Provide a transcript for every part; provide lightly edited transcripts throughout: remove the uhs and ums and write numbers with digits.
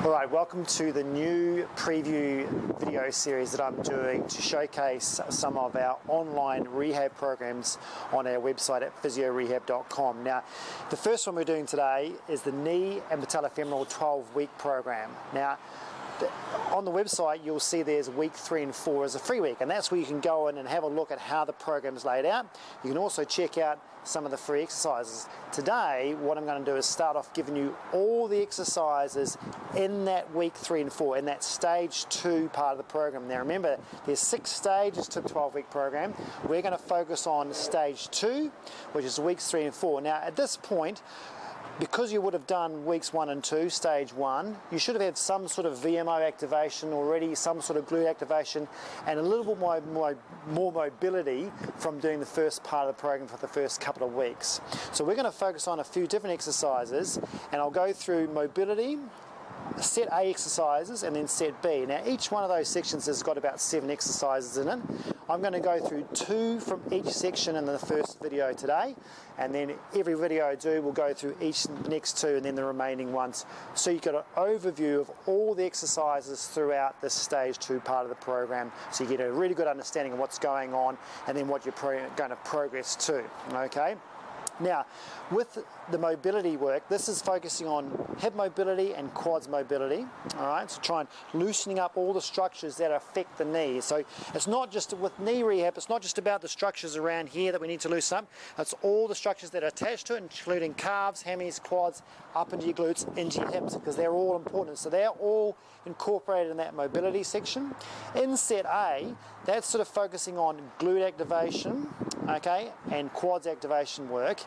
Alright, welcome to the new preview video series that I'm doing to showcase some of our online rehab programs on our website at physiorehab.com. Now, the first one we're doing today is the Knee and Patello-femoral 12-week program. Now, on the website you'll see there's week 3 and 4 as a free week, and that's where you can go in and have a look at how the program's laid out. You can also check out some of the free exercises. Today what I'm going to do is start off giving you all the exercises in that week 3 and 4, in that stage 2 part of the program. Now remember, there's 6 stages to the 12-week program. We're going to focus on stage 2, which is weeks 3 and 4. Now at this point, because you would have done weeks 1 and 2, stage 1, you should have had some sort of VMO activation already, some sort of glute activation, and a little bit more mobility from doing the first part of the program for the first couple of weeks. So we're going to focus on a few different exercises, and I'll go through mobility, set A exercises, and then set B. Now each one of those sections has got about 7 exercises in it. I'm going to go through 2 from each section in the first video today, and then every video I do will go through each next 2 and then the remaining ones. So you've got an overview of all the exercises throughout this stage 2 part of the program, so you get a really good understanding of what's going on and then what you're going to progress to. Okay? Now, with the mobility work, this is focusing on hip mobility and quads mobility, all right? So try and loosening up all the structures that affect the knee. So it's not just, with knee rehab, it's not just about the structures around here that we need to loosen up. It's all the structures that are attached to it, including calves, hammies, quads, up into your glutes, into your hips, because they're all important. So they're all incorporated in that mobility section. In set A, that's sort of focusing on glute activation, okay, and quads activation work,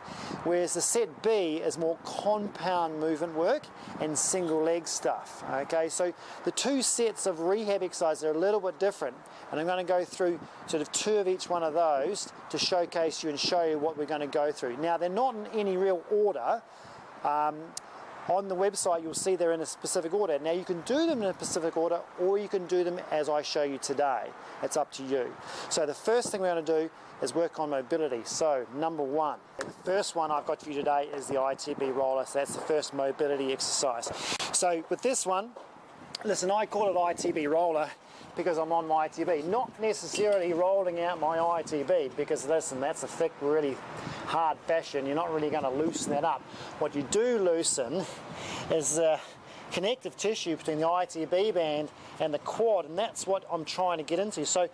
whereas the set B is more compound movement work and single leg stuff. Okay, so the 2 sets of rehab exercises are a little bit different, and I'm going to go through sort of 2 of each one of those to showcase you and show you what we're going to go through. Now they're not in any real order. On the website you'll see they're in a specific order. Now you can do them in a specific order, or you can do them as I show you today. It's up to you. So the first thing we're going to do is work on mobility. So number 1, the first one I've got for you today is the ITB roller. So that's the first mobility exercise. So with this one, listen, I call it ITB roller because I'm on my ITB, not necessarily rolling out my ITB, because listen, that's a thick, really hard fascia, and you're not really going to loosen that up. What you do loosen is connective tissue between the ITB band and the quad, and that's what I'm trying to get into. So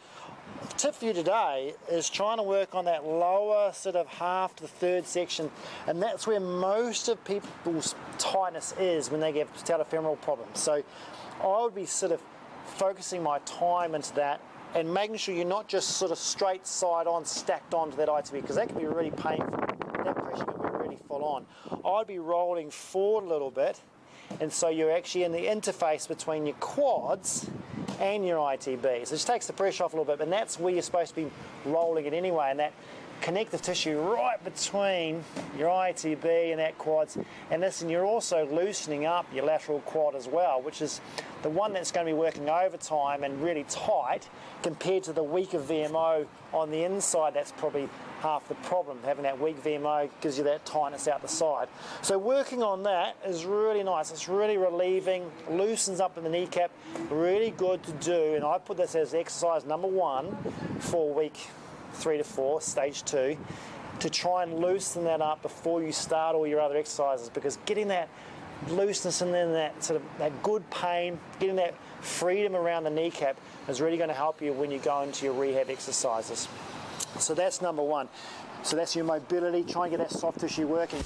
the tip for you today is trying to work on that lower sort of half to the third section, and that's where most of people's tightness is when they get patellofemoral problems. So I would be sort of focusing my time into that and making sure you're not just sort of straight side on stacked onto that ITB, because that can be really painful. That pressure can be really full on. I'd be rolling forward a little bit, and so you're actually in the interface between your quads and your ITB. So it just takes the pressure off a little bit, and that's where you're supposed to be rolling it anyway, and that connective tissue right between your ITB and that quads. And listen, you're also loosening up your lateral quad as well, which is the one that's going to be working overtime and really tight compared to the weaker VMO on the inside. That's probably half the problem. Having that weak VMO gives you that tightness out the side. So working on that is really nice. It's really relieving, loosens up in the kneecap, really good to do. And I put this as exercise number 1 for week 3 to 4, stage 2, to try and loosen that up before you start all your other exercises, because getting that looseness and then that sort of that good pain, getting that freedom around the kneecap is really going to help you when you go into your rehab exercises. So that's number 1. So that's your mobility, try and get that soft tissue working.